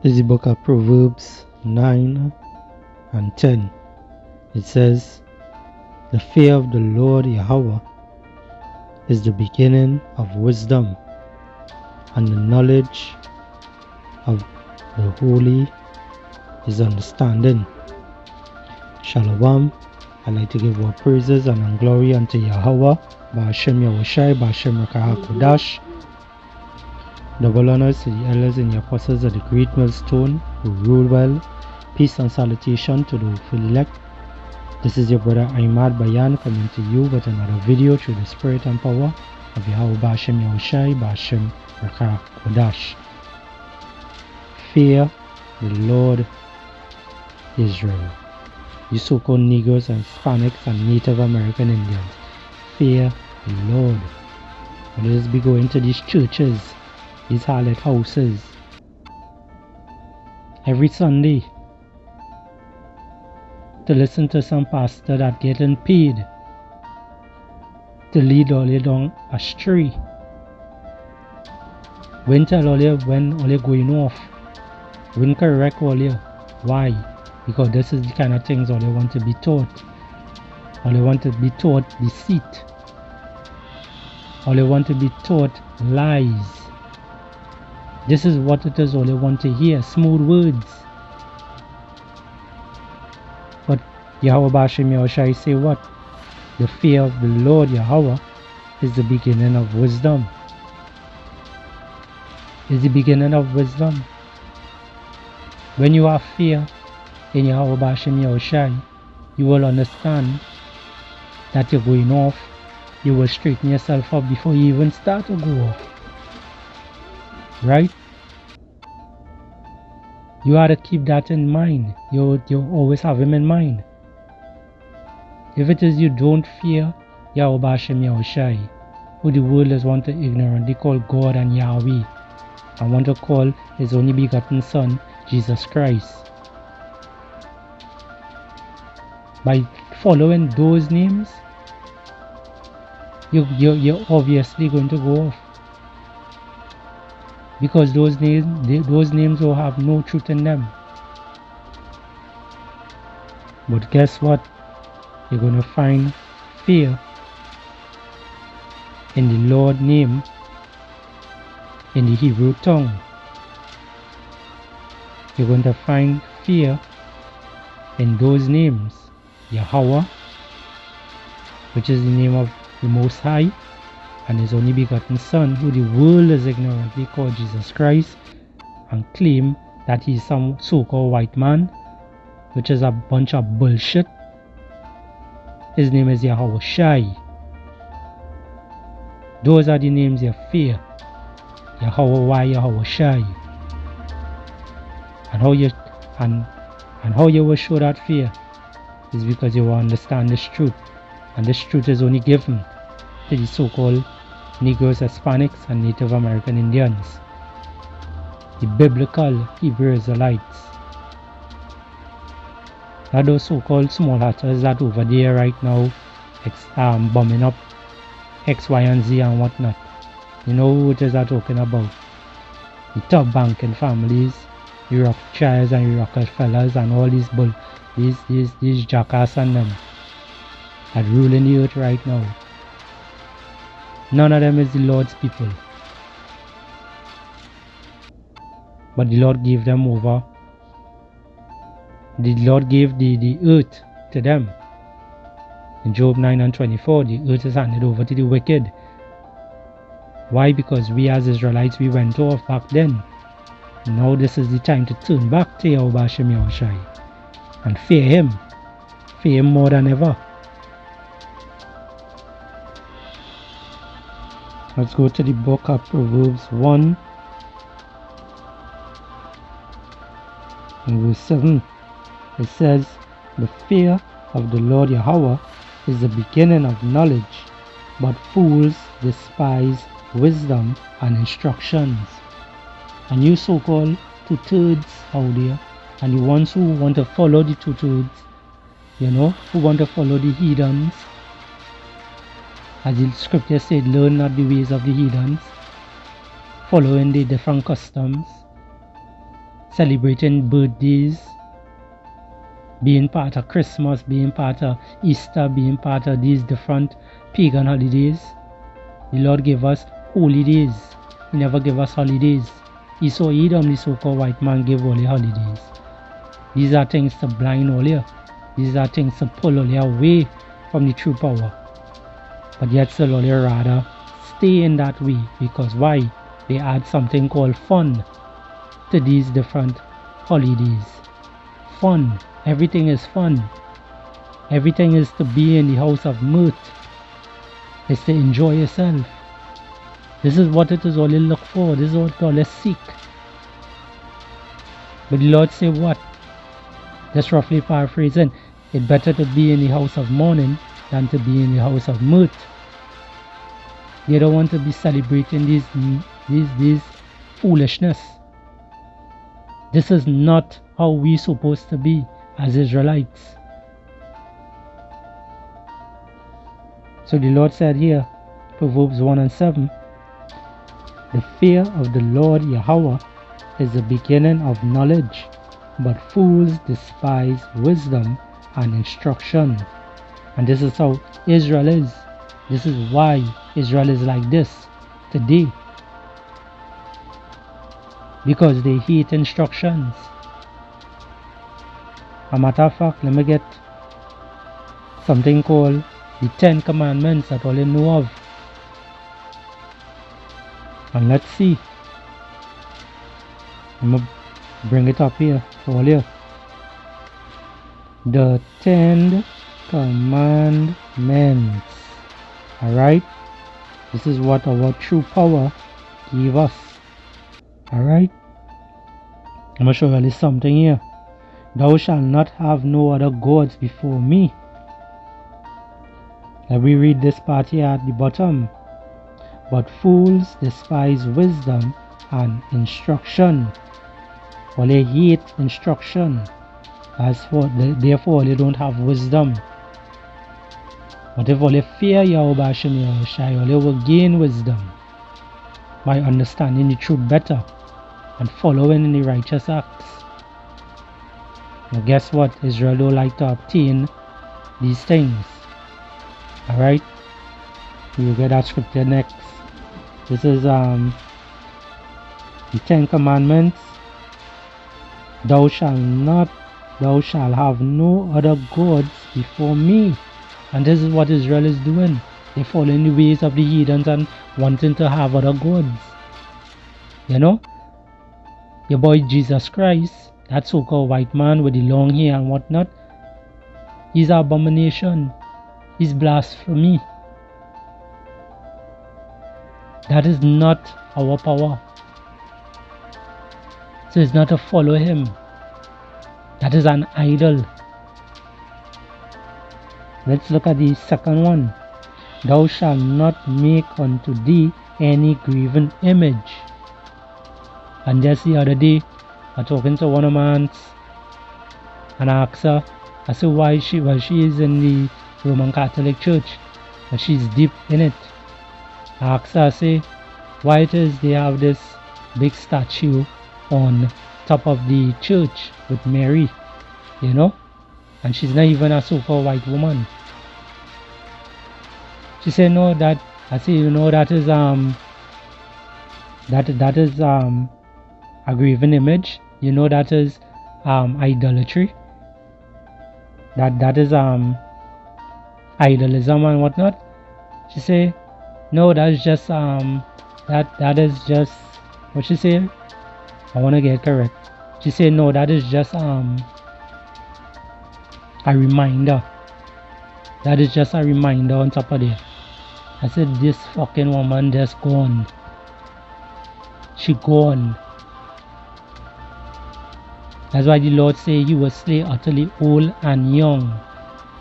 This is the book of Proverbs 9 and 10. It says, "The fear of the Lord Yahweh is the beginning of wisdom, and the knowledge of the Holy is understanding." Shalom. I'd like to give all praises and glory unto Yahweh, Ba'ashem Yahushai, Ba'ashem Rakah HaKodash. Double honors to the elders and the apostles of the great millstone who rule well. Peace and salutation to the hopeful elect. This is your brother Ahmad Bayan coming to you with another video through the spirit and power of Yahweh Ba'ashem Yahushai, Ba'ashem Rakah HaKodash. Fear the Lord Israel. You so-called Negroes and Hispanics and Native American Indians, fear the Lord. Let us be going to these churches, these harlot houses, every Sunday to listen to some pastor that getting paid to lead all you down astray. When tell all you when all you going off, when correct all you. Why? Because this is the kind of things all they want to be taught. All they want to be taught deceit. All they want to be taught lies. This is what it is all they want to hear, smooth words. But Yahweh Ba'ashem Yahushai say what? The fear of the Lord Yahweh is the beginning of wisdom. Is the beginning of wisdom. When you have fear in Yahweh Ba'ashem Yahushai, you will understand that you're going off. You will straighten yourself up before you even start to go off. Right? You ought to keep that in mind. You always have him in mind. If it is you don't fear Yahweh Ba'ashem Yahushai, who the world is want to ignorantly call God and Yahweh, and want to call his only begotten Son, Jesus Christ, by following those names, you're obviously going to go off. Because those names will have no truth in them. But guess what? You're going to find fear in the Lord name in the Hebrew tongue. You're going to find fear in those names. Yahweh, which is the name of the Most High, and his only begotten Son, who the world is ignorantly called Jesus Christ, and claim that he's some so-called white man, which is a bunch of bullshit. His name is Yahweh Shai. Those are the names you fear. Yahweh Why, Yahweh Shai. And how you will show that fear is because you will understand this truth. And this truth is only given to the so-called Negroes, Hispanics, and Native American Indians, the biblical Hebrew Israelites. Not those so-called small hatters that over there right now bombing up X, Y, and Z and whatnot. You know who it is I'm talking about? The top banking families, the Rothschilds and the Rockefellers and all these jackass and them that ruling the earth right now. None of them is the Lord's people. But the Lord gave them over. The Lord gave the earth to them. In Job 9 and 24, the earth is handed over to the wicked. Why? Because we as Israelites, we went off back then. Now this is the time to turn back to Yahweh Ba'ashem Yahushai and fear him. Fear him more than ever. Let's go to the book of Proverbs 1 and verse 7. It says, "The fear of the Lord Yahweh is the beginning of knowledge, but fools despise wisdom and instructions." And you so-called two-thirds out there, and the ones who want to follow the two-thirds, who want to follow the heathens, as the scripture said, learn not the ways of the heathens, following the different customs, celebrating birthdays, being part of Christmas, being part of Easter, being part of these different pagan holidays. The Lord gave us holy days. He never gave us holidays. Esau Edom, the so-called white man, gave all the holidays. These are things to blind all you. These are things to pull all you away from the true power. But yet still all you rather stay in that way. Because why? They add something called fun to these different holidays. Fun. Everything is fun. Everything is to be in the house of mirth. It's to enjoy yourself. This is what it is all you look for. This is what all you seek. But the Lord say what? Just roughly paraphrasing, it's better to be in the house of mourning than to be in the house of mirth. They don't want to be celebrating these foolishness. This is not how we supposed to be as Israelites. So the Lord said here, Proverbs 1:7, the fear of the Lord Yahweh is the beginning of knowledge, but fools despise wisdom and instruction. And this is how Israel is. This is why Israel is like this today. Because they hate instructions. A matter of fact, let me get something called the 10 Commandments that all you know of. And let's see. I'm going to bring it up here for all you. The 10 Commandments. Alright? This is what our true power gave us. Alright? I'm going to show you something here. Thou shalt not have no other gods before me. Let me read this part here at the bottom. But fools despise wisdom and instruction. Or they hate instruction. Therefore they don't have wisdom. But if all fear Yahweh Hashem Yahushai, all will gain wisdom by understanding the truth better and following in the righteous acts. Now guess what? Israel don't like to obtain these things. Alright? We will get that scripture next. This is the 10 Commandments. Thou shalt have no other gods before me. And this is what Israel is doing. They follow in the ways of the heathens and wanting to have other gods. You know? Your boy Jesus Christ, that so-called white man with the long hair and whatnot, he's an abomination. He's blasphemy. That is not our power. So it's not to follow him. That is an idol. Let's look at the second one. Thou shalt not make unto thee any graven image. And just the other day, I was talking to one of my aunts and I asked her, I said why she is in the Roman Catholic Church, but she's deep in it. I asked her, I say, why it is they have this big statue on top of the church with Mary, you know? And she's not even a so-called white woman. She said, no, that, I said, you know, that is a graven image. You know, that is idolatry. That is idolism and whatnot. She said, no, that's just that is just, what she said? I want to get correct. She said, no, that is just a reminder. That is just a reminder on top of there. I said, this fucking woman just gone. She gone. That's why the Lord say He will slay utterly old and young.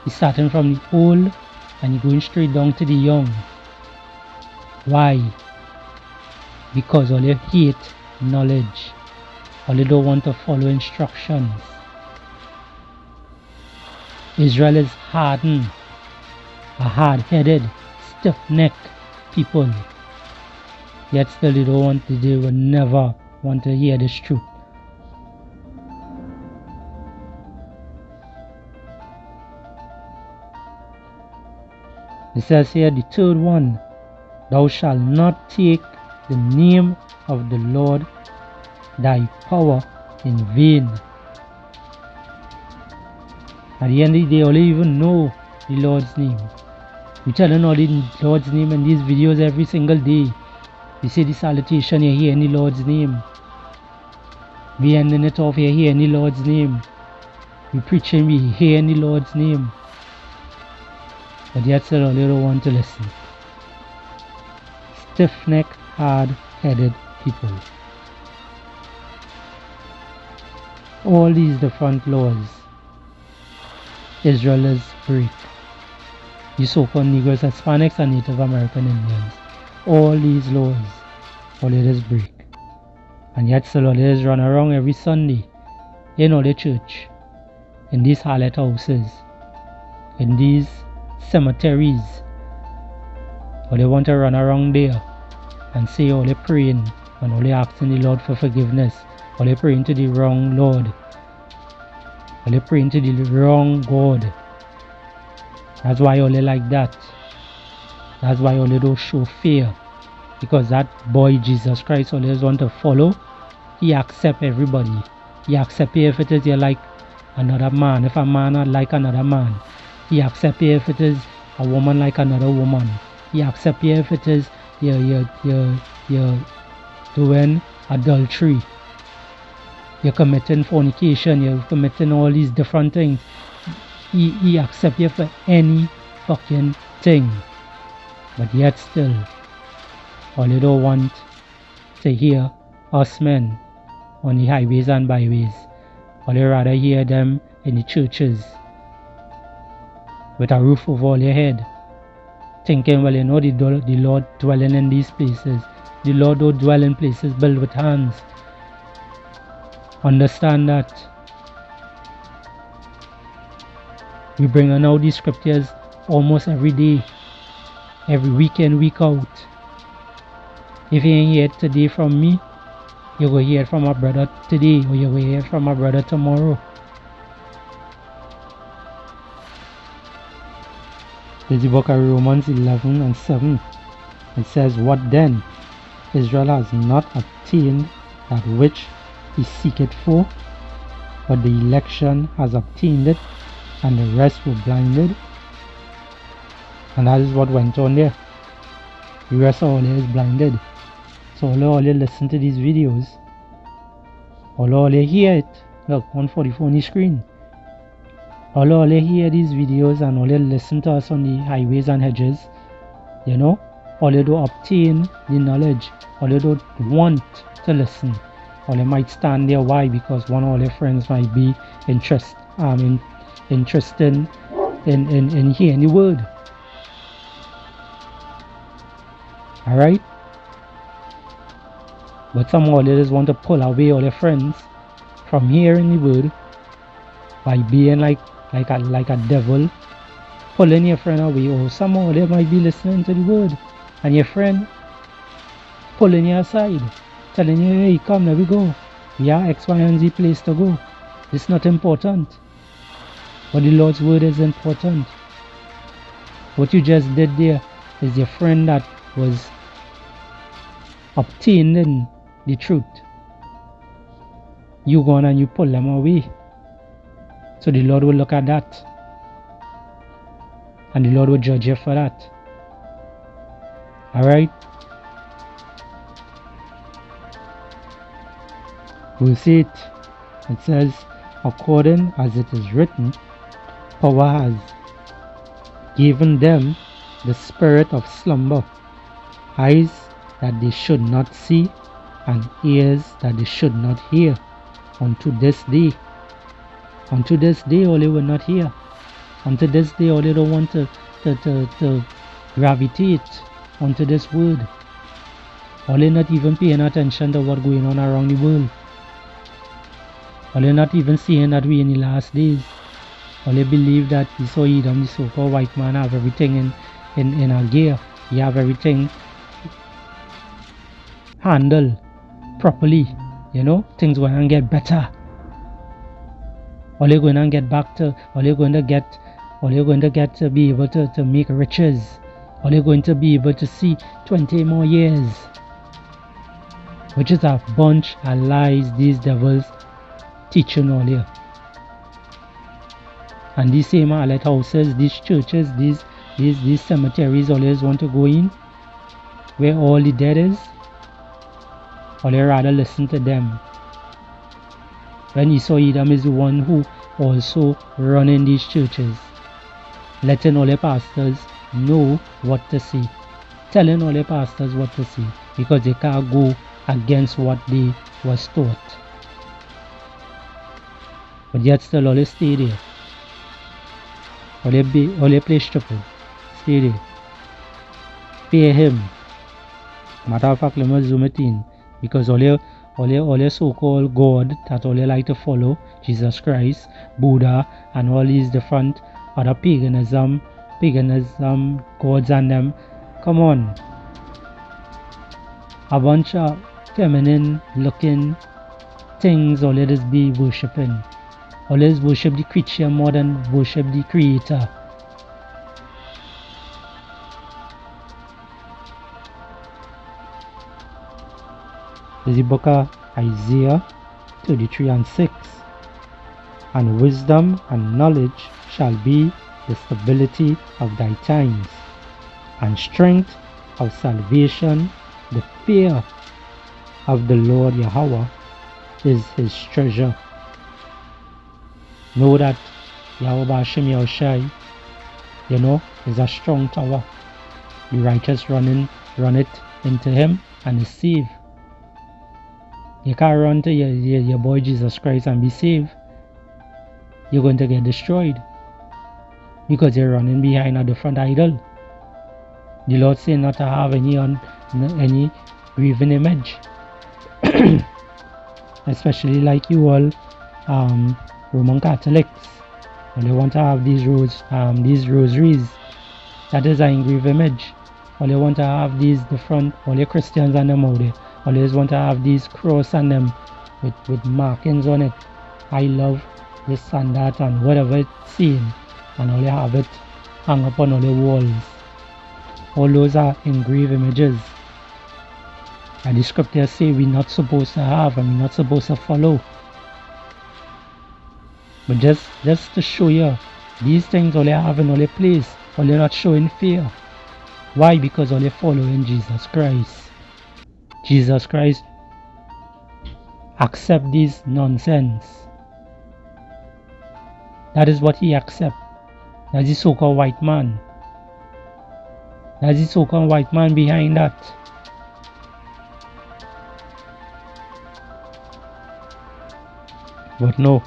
He's starting from the old and He's going straight down to the young. Why? Because all you hate knowledge. All you don't want to follow instructions. Israel is hardened, a hard-headed, stiff-necked people. Yet still they will never want to hear this truth. It says here, the third one, thou shalt not take the name of the Lord thy power in vain. At the end of the day, all you even know the Lord's name. We telling all the Lord's name in these videos every single day. You say the salutation, you hear in the Lord's name. We ending it off, you hear in the Lord's name. We preaching, we hear in the Lord's name. But yet still all you don't want to listen. Stiff-necked, hard-headed people. All these different laws Israelites break. The so-called Negroes, Hispanics, and Native American Indians. All these laws, all it is break. And yet still all it is run around every Sunday in all the church, in these harlot houses, in these cemeteries. Or they want to run around there and say all they praying and all they asking the Lord for forgiveness. Or they praying to the wrong Lord. Or they praying to the wrong God. That's why all they like that. That's why all they don't show fear. Because that boy Jesus Christ, all they just want to follow. He accept everybody. He accept you if it is you like another man. If a man not like another man. He accept you if it is a woman like another woman. He accept you if it is you're doing adultery. You're committing fornication. You're committing all these different things. He accept you for any fucking thing. But yet still, all you don't want to hear us men on the highways and byways. All you rather hear them in the churches with a roof over all your head. Thinking, well, you know, the Lord dwelling in these places. The Lord don't dwell in places built with hands. Understand that. We bring on out these scriptures almost every day, every week in, week out. If you ain't hear it today from me, you go hear it from my brother today, or you go hear it from my brother tomorrow. There's the book of Romans 11 and 7. It says, what then? Israel has not obtained that which he seeketh for, but the election has obtained it, and the rest were blinded. And that is what went on there. The rest of all is blinded. So all you listen to these videos, all you hear it. Look, 144 on the screen. All you hear these videos and all you listen to us on the highways and hedges, you know, all you do obtain the knowledge, all you don't want to listen. All you might stand there. Why? Because one of all your friends might be interested in hearing the word. Alright? But some of you just want to pull away all your friends from hearing the word by being like a devil, pulling your friend away. Or some of you might be listening to the word and your friend pulling you aside, telling you, hey, come, let we go. We are X, Y, and Z place to go. It's not important. But the Lord's word is important. What you just did there is your friend that was obtaining the truth. You go on and you pull them away. So the Lord will look at that. And the Lord will judge you for that. Alright? We'll see it. It says, according as it is written, power has given them the spirit of slumber, eyes that they should not see, and ears that they should not hear, unto this day. Unto this day, all they will not hear. Unto this day, all they don't want to gravitate onto this word. All they not even paying attention to what's going on around the world. All they not even seeing that we in the last days. All they believe that the so-called white man, have everything in our gear. He have everything handled properly. You know, things going to get better. All you're going to get back to, all you're going to get to be able to make riches All you're going to be able to see 20 more years, which is a bunch of lies these devils teaching all here. And these same lighthouses, these churches, these cemeteries, always want to go in where all the dead is, or they rather listen to them. When Esau Edom is the one who also running these churches, letting all the pastors know what to see, telling all the pastors what to see, because they can't go against what they was taught. But yet still all they stay there. All they play stupid. Stay there. Fear him. Matter of fact, let me zoom it in. Because all the so-called God that all they like to follow, Jesus Christ, Buddha, and all these different other paganism, gods and them. Come on. A bunch of feminine looking things all they be worshipping. Always worship the creature more than worship the creator. This is the book of Isaiah 33 and 6. And wisdom and knowledge shall be the stability of thy times, and strength of salvation. The fear of the Lord Yahweh is his treasure. Know that Yahweh Hashem Yahushai, is a strong tower. The righteous run it into him and is saved. You can't run to your boy Jesus Christ and be saved. You're going to get destroyed because you're running behind a different idol. The Lord said not to have any graven image, especially like you all Roman Catholics. When they want to have these rosaries, that is an engraved image. Or they want to have these different, all the Christians and them out there, always want to have these cross and them with markings on it. I love this and that and whatever it's saying, and all they have it hung up on all the walls. All those are engraved images. And the scriptures say we're not supposed to have and we're not supposed to follow. But just to show you, these things all they have in all the place, all they're not showing fear. Why? Because all they following Jesus Christ. Jesus Christ accept this nonsense. That is what he accept. That's the so-called white man. That's the so-called white man behind that. But no,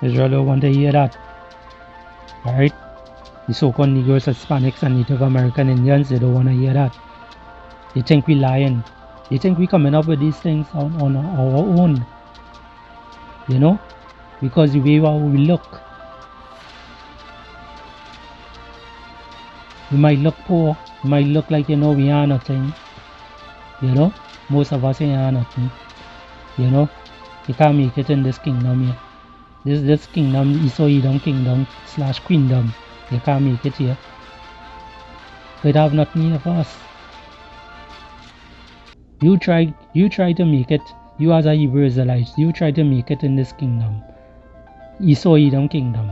Israel don't want to hear that. Alright? The so-called Negroes, Hispanics, and Native American Indians, they don't want to hear that. They think we lying. They think we coming up with these things on our own. Because the way we look. We might look poor. We might look like, we are nothing. Most of us are nothing. You can't make it in this kingdom here. This kingdom, Esau Edom kingdom / queendom. You can't make it here. It have nothing here for us. You try to make it. You as a Hebrew Israelite, you try to make it in this kingdom. Esau Edom kingdom,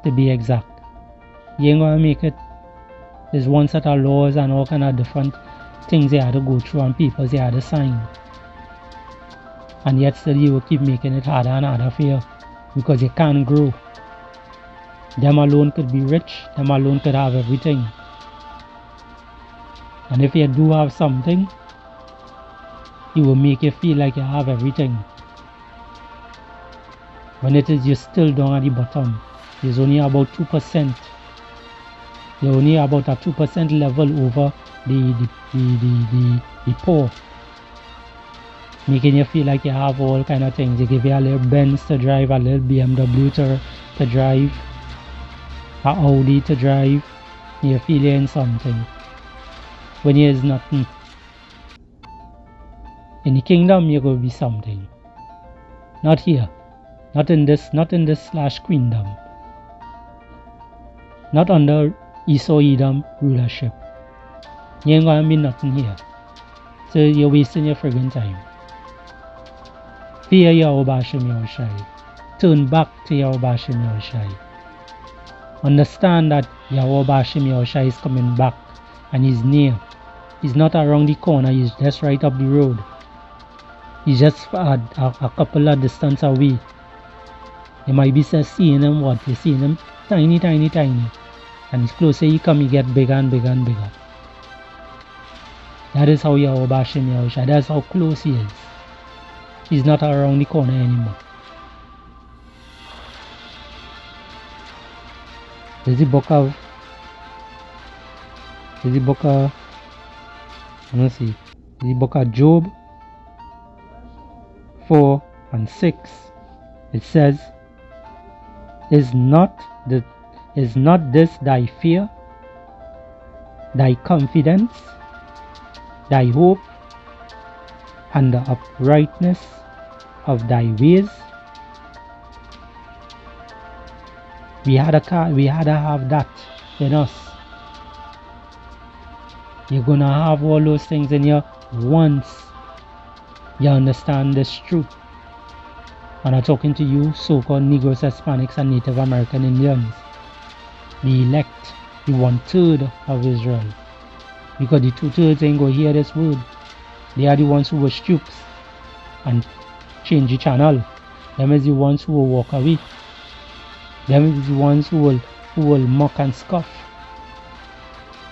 to be exact. You ain't gonna make it. There's one set of laws and all kind of different things they had to go through and papers they had to sign. And yet still you will keep making it harder and harder for you because you can't grow. Them alone could be rich, them alone could have everything. And if you do have something, it will make you feel like you have everything. When it is you're still down at the bottom. There's only about 2%. You're only about a 2% level over the poor. Making you feel like you have all kind of things. They give you a little Benz to drive, a little BMW to drive, a Audi to drive. You feel you're in something. When you is nothing. In the kingdom you're going to be something. Not here. Not in this / queendom. Not under Esau Edom rulership. You ain't gonna be nothing here. So you're wasting your friggin' time. Fear Yahweh Hashem Yahushai. Turn back to Yahweh Hashem Yahushai. Understand that Yahweh Hashem Yahushai is coming back and he's near. He's not around the corner, he's just right up the road. He's just a couple of distance away. You might be seeing him what? You're seeing him tiny. And it's closer you come, you get bigger and bigger. That is how Yahweh Hashem Yahushai, that's how close he is. He's not around the corner anymore. There's the book of Job 4 and 6. It says, Is not this thy fear, thy confidence, thy hope, and the uprightness of thy ways? We had to have that in us. You're gonna have all those things in you once you understand this truth. And I'm talking to you so-called Negroes, Hispanics, and Native American Indians, the elect, the 1/3 of Israel. Because the 2/3 ain't gonna hear this word. They are the ones who will stoop and change the channel. Them is the ones who will walk away. Them is the ones who will mock and scoff.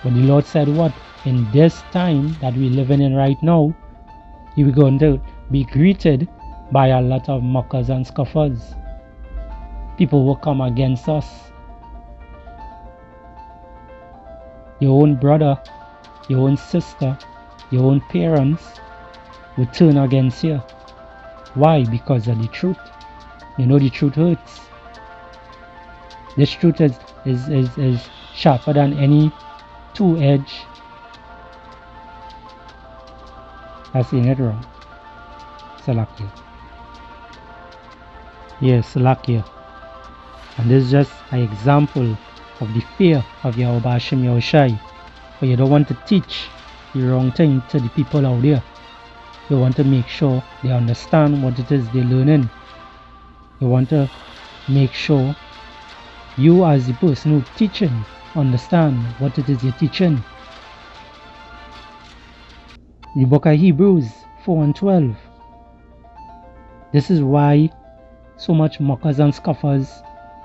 But the Lord said what? In this time that we're living in right now, you're going to be greeted by a lot of mockers and scoffers. People will come against us. Your own brother, your own sister, your own parents will turn against you. Why? Because of the truth. You know the truth hurts. This truth is sharper than any two-edged. I'm saying it wrong. Salakia. Yes, Salakia. And this is just an example of the fear of Yahweh Hashem Yahushai. But you don't want to teach the wrong thing to the people out there. You want to make sure they understand what it is they're learning. You want to make sure you as the person who's teaching understand what it is you're teaching. The book of Hebrews 4 and 12. This is why so much mockers and scoffers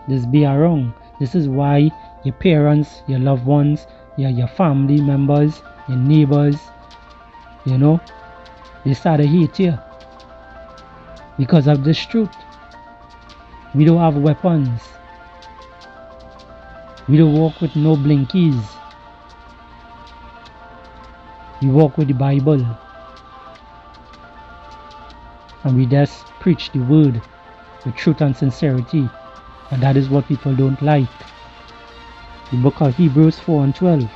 this be around. This is why your parents, your loved ones, your family members, your neighbors, they start to hate you because of this truth. We don't have weapons. We don't walk with no blinkies. We walk with the Bible. And we just preach the word with truth and sincerity. And that is what people don't like. The book of Hebrews 4 and 12.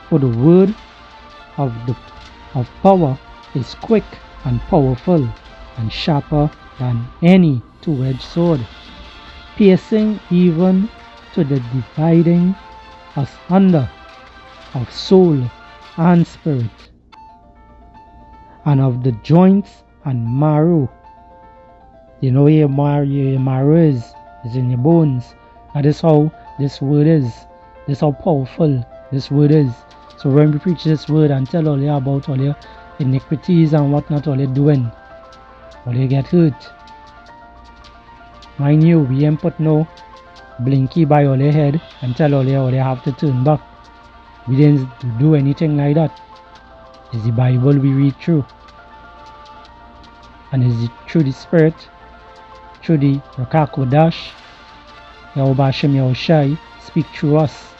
For the word of power is quick and powerful and sharper than any two-edged sword, piercing even to the dividing asunder of soul and spirit, and of the joints and marrow. You know your marrow is in your bones. That is how this word is. This is how powerful this word is. So when we preach this word and tell all you about all your iniquities and whatnot, all you're doing, all you get hurt. Mind you, we ain't put no blinky by all your head and tell all you have to turn back. We didn't do anything like that. It's the Bible we read through. And it's through the Spirit, through the Ruach HaKodesh, Yahweh Hashem Yahushai speak through us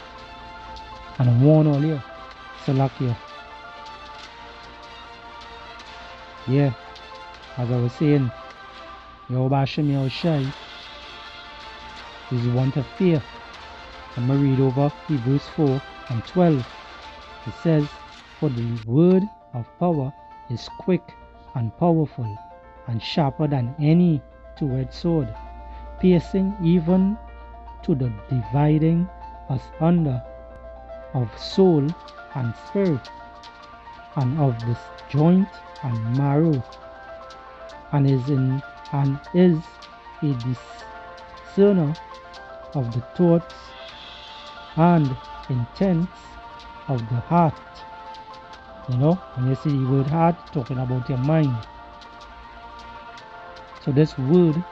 and warn all you. Salakia. Yeah, as I was saying, Yahweh Hashem Yahushai is one to fear. I'm going to read over Hebrews 4 and 12. It says, for the word of power is quick and powerful and sharper than any two-edged sword, piercing even to the dividing asunder of soul and spirit, and of the joint and marrow, and is a discerner of the thoughts and intents of the heart. You know, when you see the word heart, talking about your mind. So this word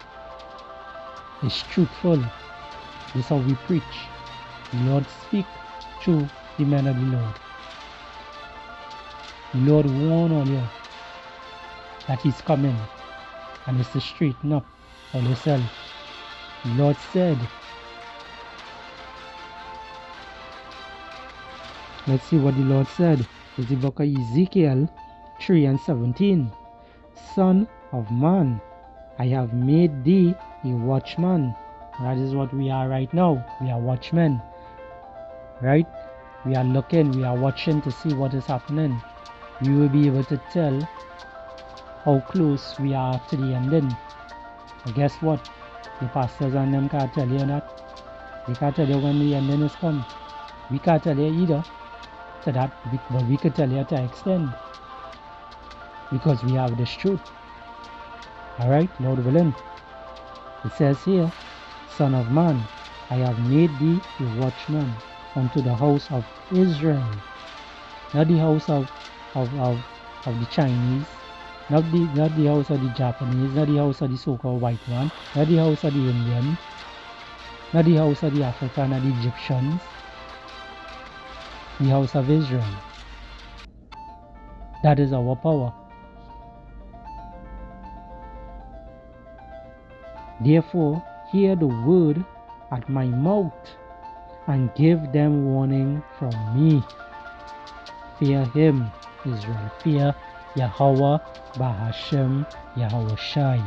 is truthful. This is how we preach. The Lord speak through the men of the Lord. The Lord warned all you that He's coming, and it's to straighten up all yourself. The Lord said, let's see what the Lord said. It's the book of Ezekiel 3:17. Son of man, I have made thee a watchman. That is what we are right now. We are watchmen. Right? We are looking, we are watching to see what is happening. We will be able to tell how close we are to the ending. But guess what? The pastors and them can't tell you that. They can't tell you when the ending is come. We can't tell you either to that, but we can tell you to extend. Because we have this truth. Alright, Lord willing. It says here, Son of man, I have made thee a watchman unto the house of Israel. Not the house of the Chinese, not the house of the Japanese, not the house of the so-called white man, not the house of the Indian, not the house of the African and the Egyptians, the house of Israel. That is our power. Therefore, hear the word at my mouth, and give them warning from me. Fear Him, Israel. Fear Yahweh Bahashem Yahweh Shai.